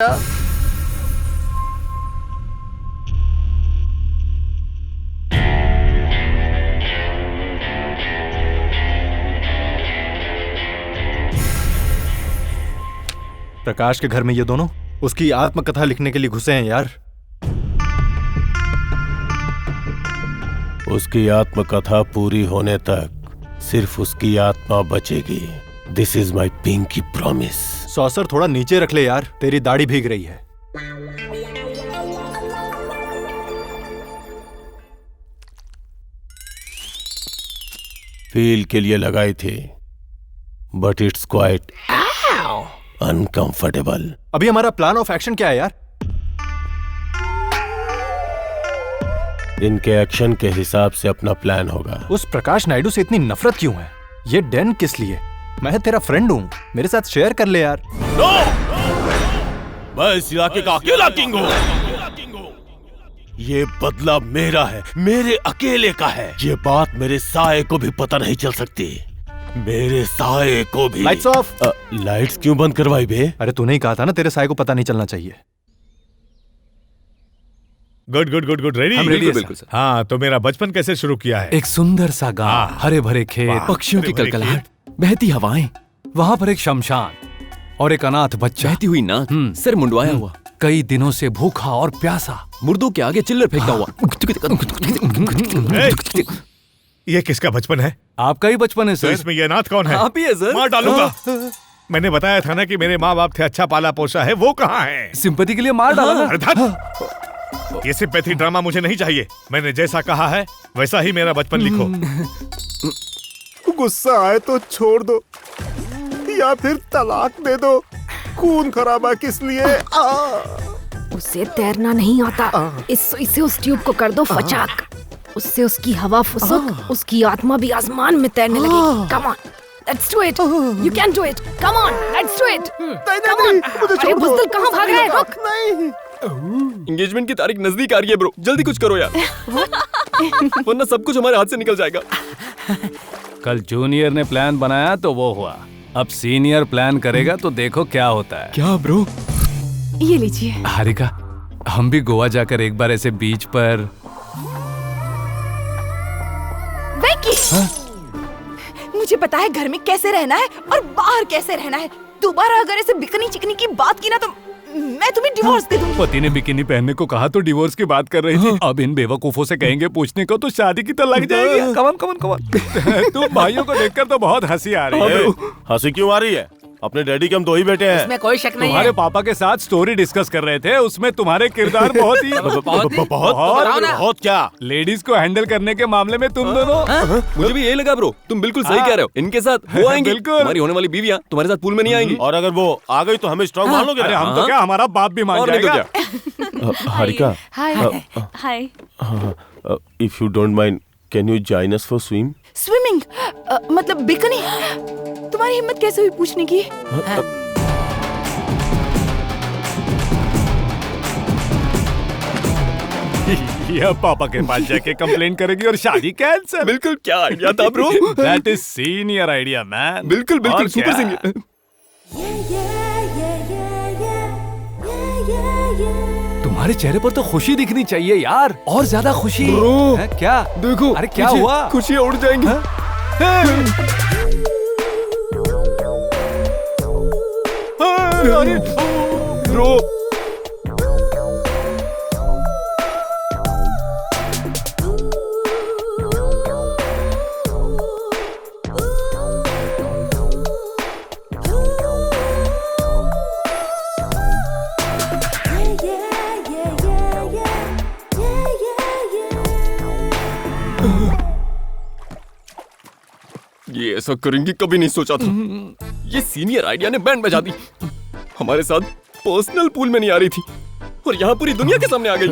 प्रकाश के घर में ये दोनों उसकी आत्मकथा लिखने के लिए घुसे हैं यार। उसकी आत्मकथा पूरी होने तक सिर्फ उसकी आत्मा बचेगी। This is my pinky promise. Saucer थोड़ा नीचे रख ले यार, तेरी दाढ़ी भीग रही है। फील के लिए लगाई थी, बट इट्स क्वाइट अनकंफर्टेबल। अभी हमारा प्लान ऑफ एक्शन क्या है यार? इनके एक्शन के हिसाब से अपना प्लान होगा। उस प्रकाश नायडू से इतनी नफरत क्यों है? ये डेन किस लिए? मैं तेरा फ्रेंड हूँ, मेरे साथ शेयर कर ले यार। नो! मैं इस इलाके का अकेला किंग हूँ। ये बदला मेरा है, मेरे अकेले का है। ये बात मेरे साये को भी पता नहीं चल सकती। मेरे साये को भी। Lights off. लाइट्स क्यों बंद करवाई बे? अरे तूने ही कहा था ना तेरे साये को पता नहीं चलना चाहिए। Good good good good. Ready? हम रेडी हैं, बिल्कुल सर। हाँ, तो मेरा बचपन कैसे शुरू किया है? एक सुंदर सा गांव, हरे भरे खेत, पक्षियों की कलकलाहट, बहती हवाएं, वहाँ पर एक शमशान और एक अनाथ बच्चा, बहती हुई नाक, सर मुंडवाया हुआ, कई दिनों से भूखा और प्यासा, मुर्दों के आगे चिल्लर फेंकता हुआ। ये किसका बचपन है? आपका ही बचपन है तो सर। इसमें ये अनाथ कौन है? आप ही है सर। मार डालूंगा। मैंने बताया था ना कि मेरे माँ बाप थे अच्छा पाला पोसा है, वो कहाँ है? सिंपैथी के लिए मार डाला ना। अरे धत! ये सिंपैथी ड्रामा मुझे नहीं चाहिए। मैंने जैसा कहा है वैसा ही मेरा बचपन लिखो। गुस्सा आए तो छोड़ दो या फिर तलाक दे दो। खून खराबा किस लिए? उसे तैरना नहीं आता, इस सुई से उस ट्यूब को कर दो फचाक। उससे उसकी हवा फुसुक, उसकी आत्मा भी आसमान में तैरने लगेगी। Come on, let's do it. You can do it. Come on, let's do it. Come on. अरे बुज़दिल कहाँ भाग रहा है? रुक। नहीं। एंगेजमेंट की तारीख नजदीक आ रही है ब्रो, जल्दी कुछ करो यार, वरना सब कुछ हमारे हाथ से निकल जाएगा। कल जूनियर ने प्लान बनाया तो वो हुआ, अब सीनियर प्लान करेगा तो देखो क्या होता है। क्या ब्रो? ये लीजिए। हारिका, हम भी गोवा जाकर एक बार ऐसे बीच पर। मुझे पता है घर में कैसे रहना है और बाहर कैसे रहना है। दोबारा अगर ऐसे बिकनी चिकनी की बात की ना तो मैं तुम्हें डिवोर्स दे दूंगी। पति ने बिकिनी पहनने को कहा तो डिवोर्स की बात कर रही थी। अब इन बेवकूफों से कहेंगे पूछने को तो शादी की तो लग जाएगी। कमन कमन कमन। तुम भाइयों को देखकर तो बहुत हंसी आ रही है। हंसी क्यों आ रही है? अपने डैडी के हम दो ही बेटे हैं। इसमें कोई शक नहीं तुम्हारे है। पापा के साथ स्टोरी डिस्कस कर रहे थे, उसमें तुम्हारे किरदार बहुत ही बहुत क्या? लेडीज को हैंडल करने के मामले में तुम दोनों। मुझे भी यही लगा ब्रो, तुम बिल्कुल सही कह रहे हो। इनके साथ वो आएंगे, बिल्कुल। हमारी होने वाली बीवियां तुम्हारे साथ पूल में नहीं आएंगी। और अगर वो आ गई तो हमें स्ट्रॉन्ग मान लोगे? अरे हम तो क्या, हमारा बाप भी मान और नहीं तो जाएगा। क्या? Harika, hi. If you don't mind, can you join us for swim? Swimming मतलब बिकनी? तुम्हारी हिम्मत कैसे हुई पूछने की? ये पापा के पास जाके कंप्लेन करेगी और शादी कैंसिल। बिल्कुल, क्या आइडिया था bro? That is senior idea man. बिल्कुल बिल्कुल, और सुपर क्या? सिंगर। तुम्हारे चेहरे पर तो खुशी दिखनी चाहिए यार, और ज्यादा खुशी। है, क्या देखो, अरे क्या हुआ? खुशियाँ उड़ जाएंगी। ब्रो, ये ऐसा करेंगी कभी नहीं सोचा था। ये सीनियर आइडिया ने बैंड बजा दी। हमारे साथ पर्सनल पूल में नहीं आ रही थी और यहाँ पूरी दुनिया के सामने आ गई।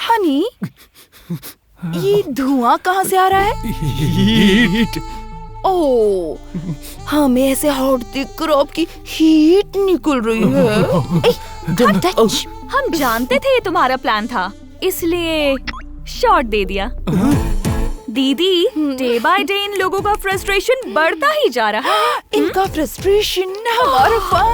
हनी, ये धुआं कहाँ से आ रहा है? हीट। ओह, हमें ऐसे हॉट देखकर आपकी हीट निकल रही है। हम जानते थे ये तुम्हारा प्लान था, इसलिए शॉट दे दिया। दीदी, डे बाय डे इन लोगों का फ्रस्ट्रेशन बढ़ता ही जा रहा है। इनका फ्रस्ट्रेशन हमारा फन।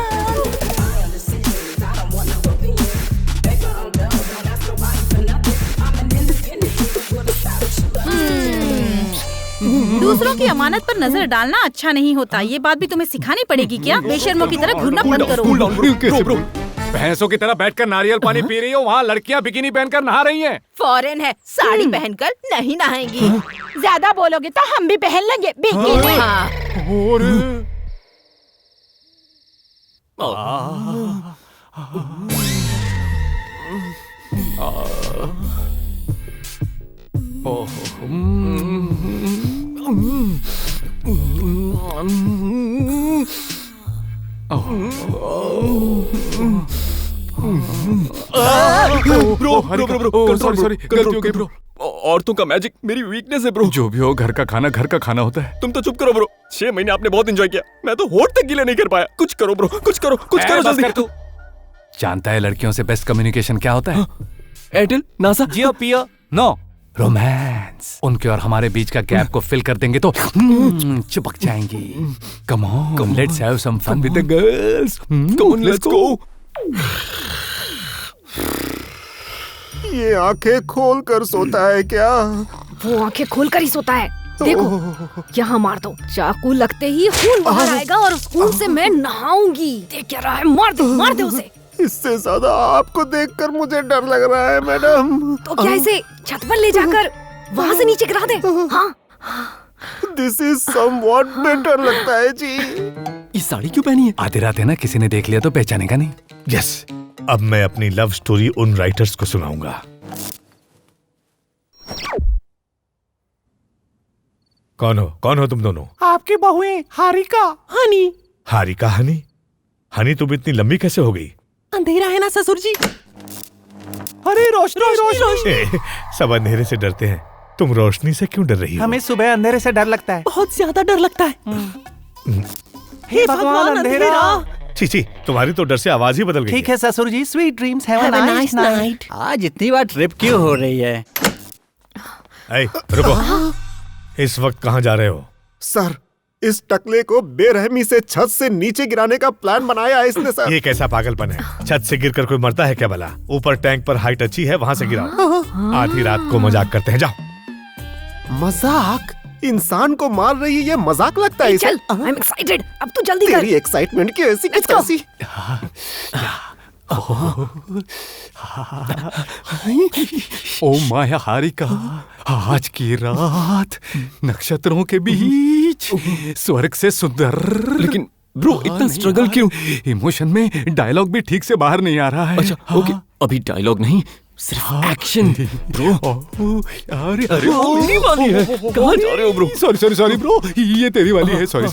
दूसरों की अमानत पर नजर डालना अच्छा नहीं होता। ये बात भी तुम्हें सिखानी पड़ेगी क्या? बेशर्मों की तरह घूरना बंद करो। भैंसों की तरह बैठकर नारियल पानी पी रही हो, वहाँ लड़कियाँ बिकिनी पहनकर नहा रही हैं। फॉरेन है, साड़ी पहनकर नहीं नहाएंगी। ज्यादा बोलोगे तो हम भी पहन लेंगे बिकिनी। सॉरी गलती हो गई ब्रो। औरतों का मैजिक मेरी वीकनेस है ब्रो। जो भी हो, घर का खाना होता है। तुम तो चुप करो ब्रो। 6 महीने आपने बहुत एंजॉय किया, मैं तो होठ तक गीले नहीं कर पाया। कुछ करो ब्रो, कुछ करो जल्दी। तू जानता है लड़कियों से बेस्ट कम्युनिकेशन क्या होता है? एयरटेल, नासा, जियो पियो। No, romance. उनके और हमारे बीच का गैप को फिल कर देंगे तो चिपक जाएंगी। Come on, let's have some fun with the girls. Come on, let's go. ये आंखें खोल कर सोता है क्या? वो आंखें खोलकर ही सोता है। देखो, यहाँ मार दो। चाकू लगते ही खून बाहर आएगा और उस खून से मैं नहाऊंगी। देख क्या रहा है? मार दे उसे। इससे ज्यादा आपको देखकर मुझे डर लग रहा है मैडम। तो क्या इसे छत पर ले जाकर वहाँ से नीचे गिरा दे? हाँ। दिस इज समवॉट बेटर लगता है जी। ये साड़ी क्यों पहनी है? आधी रात है ना, किसी ने देख लिया तो पहचानेगा नहीं। यस, अब मैं अपनी लव स्टोरी उन राइटर्स को सुनाऊंगा। कौन हो तुम दोनों? आपकी बहुएं हारिका, हनी। हारिका, हनी तुम इतनी लंबी कैसे हो गई? अंधेरा है ना ससुर जी। अरे रोशनी। सब अंधेरे से डरते हैं, तुम रोशनी से क्यों डर रही हो? हमें सुबह अंधेरे से डर लगता है। बहुत ज्यादा डर लगता है। हे भगवान, अंधेरा। छी, तुम्हारी तो डर से आवाज ही बदल गई। ठीक है ससुर जी, sweet dreams, have a nice night. आज इतनी बार ट्रिप क्यों हो रही है? ऐ, रुको। इस वक्त कहाँ जा रहे हो? सर, इस टकले को बेरहमी से छत से नीचे गिराने का प्लान बनाया है इसने सर। ये कैसा पागलपन है? छत से गिरकर कोई मरता है क्या भला? ऊपर टैंक पर हाइट अच्छी है, वहाँ से गिराओ। आधी रात को मजाक करते हैं, जाओ। मजाक? इंसान को मार रही है, ये मजाक लगता है? चल, I'm excited। अब तू जल्दी कर। तेरी एक्साइटमेंट की ऐसी की तैसी। ओ माया हारिका, आज की रात नक्षत्रों के बीच स्वर्ग से सुंदर। लेकिन ब्रो, इतना स्ट्रगल क्यों? इमोशन में डायलॉग भी ठीक से बाहर नहीं आ रहा है। अच्छा, ओके, अभी डायलॉग नहीं, सिर्फ एक्शन। ब्रो, अरे मेरी वाली है। कहाँ जा रहे हो ब्रो? सॉरी ब्रो, ये तेरी वाली है। सॉरी।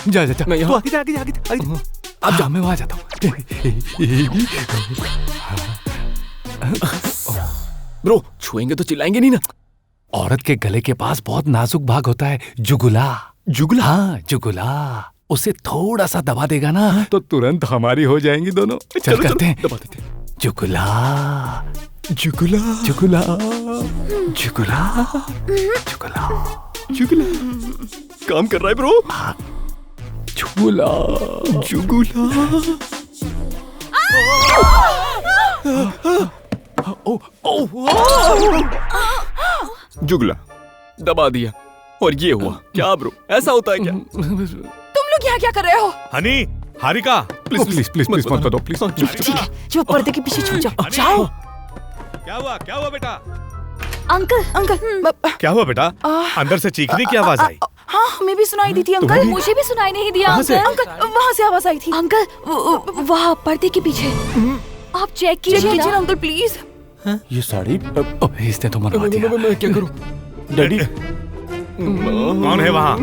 जा मैं यहाँ। तू आगे। अब जा, मैं वहाँ जाता हूँ। ब्रो, छुएंगे तो चिल्लाएंगे नहीं ना? औरत के गले के पास बहुत नाजुक भाग होता है, जुगुला। हाँ, जुगुला। उसे थोड़ा सा दबा देगा ना तो तुरंत हमारी हो जाएंगी दोनों। चल करते हैं, दबा देते हैं। जुगुला। काम कर रहा है ब्रो। जुगुला। जुगला दबा दिया और ये हुआ क्या ब्रो? ऐसा होता है क्या? तुम लोग यहाँ क्या कर रहे हो? हनी, हारिका, प्लीज मत करो प्लीज। ठीक है, जो पर्दे के पीछे छुप जाओ। क्या हुआ बेटा? अंकल। क्या हुआ बेटा? अंदर से चीखने की आवाज आई। हाँ, हमें भी सुनाई दी थी अंकल। मुझे भी सुनाई नहीं दिया। अंकल, वहाँ से आवाज आई थी। अंकल, वहाँ पर्दे के पीछे। आप चेक कीजिए ना अंकल प्लीज। ये साड़ी इसने तो मरवा दिया। मैं क्या करूं? डैडी, कौन है वहाँ?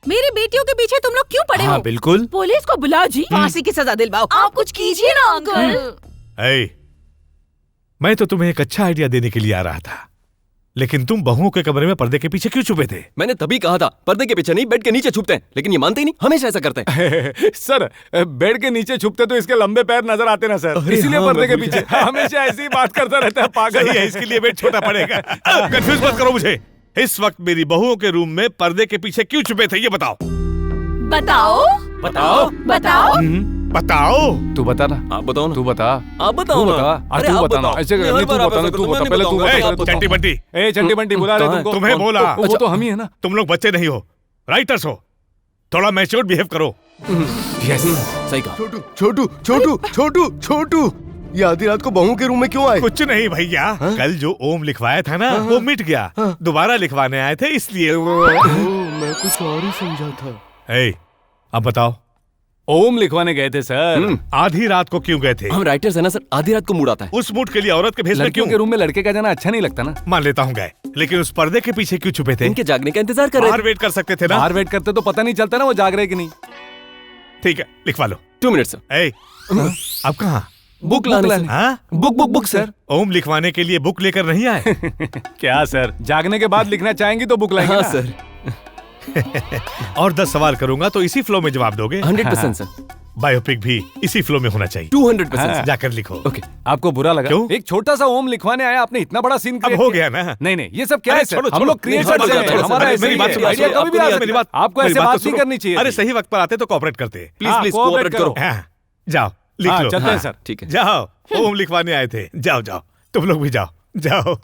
मेरी बेटियों के पीछे तुम लोग क्यों पड़े हो? बिल्कुल। पुलिस को बुलाओ जी, फांसी की सजा दिलवाओ। आप कुछ कीजिए ना अंकल। मैं तो तुम्हें एक अच्छा आइडिया देने के लिए आ रहा था। लेकिन तुम बहुओं के कमरे में पर्दे के पीछे क्यों छुपे थे? मैंने तभी कहा था पर्दे के पीछे नहीं बेड के नीचे छुपते हैं, लेकिन ये मानते ही नहीं, हमेशा ऐसा करते हैं। सर बेड के नीचे छुपते तो इसके लंबे पैर नजर आते ना सर, इसीलिए पर्दे के पीछे हमेशा ऐसी ही बात करता रहता है, पागल सही है, इसके लिए बेड छोटा पड़ेगा। कंफ्यूज मत करो मुझे। इस वक्त मेरी बहुओं के रूम में पर्दे के पीछे क्यों छुपे थे ये बताओ। बताओ बताओ बताओ। बताओ। तू बता ना। आप बताओ ना। तू बता। आप बताओ तू ना। बता। अरे तू आप बता ना। बताओ। ऐसे मैं नहीं, हर तू बार बता ना, आपसे तू करता हूं, बता, मैं पहले तू नहीं बता। बताऊंगा। चंटी बंटी, ए चंटी बंटी बुला रहे तुमको। तुम्हें बोला। वो तो हम ही है ना। तुम लोग बच्चे नहीं हो, राइटर्स हो, थोड़ा मैच्योर्ड बिहेव करो। यस सही कहा। छोटू छोटू छोटू छोटू छोटू, ये आधी रात को बहू के रूम में क्यों आए? कुछ नहीं भैया, कल जो ओम लिखवाया था ना वो मिट गया, दोबारा लिखवाने आए थे इसलिए। मैं कुछ और ही समझा था। अब बताओ, ओम लिखवाने गए थे सर। आधी रात को क्यों गए थे? हम राइटर्स है ना सर, आधी रात को मूड आता है। उस मूड के लिए औरत के भेस में लड़कियों क्यों? के रूम में लड़के का जाना अच्छा नहीं लगता ना। मान लेता हूँ गए, लेकिन उस पर्दे के पीछे क्यों छुपे थे? इनके जागने का इंतजार कर रहे बाहर वेट कर सकते थे ना। बाहर वेट करते तो पता नहीं चलता ना वो जाग रहे कि नहीं। ठीक है, लिखवा लो। 2 मिनट सर। अब कहाँ? बुक लाने सर। हाँ? Book sir. ओम लिखवाने के लिए बुक लेकर नहीं आए? क्या सर, जागने के बाद लिखना चाहेंगी तो बुक लाएंगे हाँ ना। सर। और 10 सवाल करूंगा तो इसी फ्लो में जवाब दोगे? 100% सर। बायोपिक भी इसी फ्लो में होना चाहिए। 200% सर। जाकर लिखो। ओके। आपको बुरा लगा? क्यों? एक छोटा सा ओम लिखवाने आया, आपने इतना बड़ा सीन अब हो गया ना। नहीं ये सब क्या अरे है सर? छोड़ो, हम छोड़ो। लोग क्रिएटर्स छोड़ो, हैं, छोड़ो, हमारा छोड़ो, ऐसे मेरी ही बात है। सुनो, आइडिया सुनो, कभी भी आपको आ नहीं सकता मेरी है। बात आपको मेरी ऐसे बात बात तो नहीं सुनो। करनी चाहिए। अरे सही वक्त पर आते तो कोऑपरेट करते। प्लीज प्लीज कोऑपरेट करो। जाओ लिख हाँ, लो। चलते हैं सर। ठीक है। जाओ, ओम लिखवाने आए थे, जाओ जाओ, तुम लोग भी जाओ जाओ।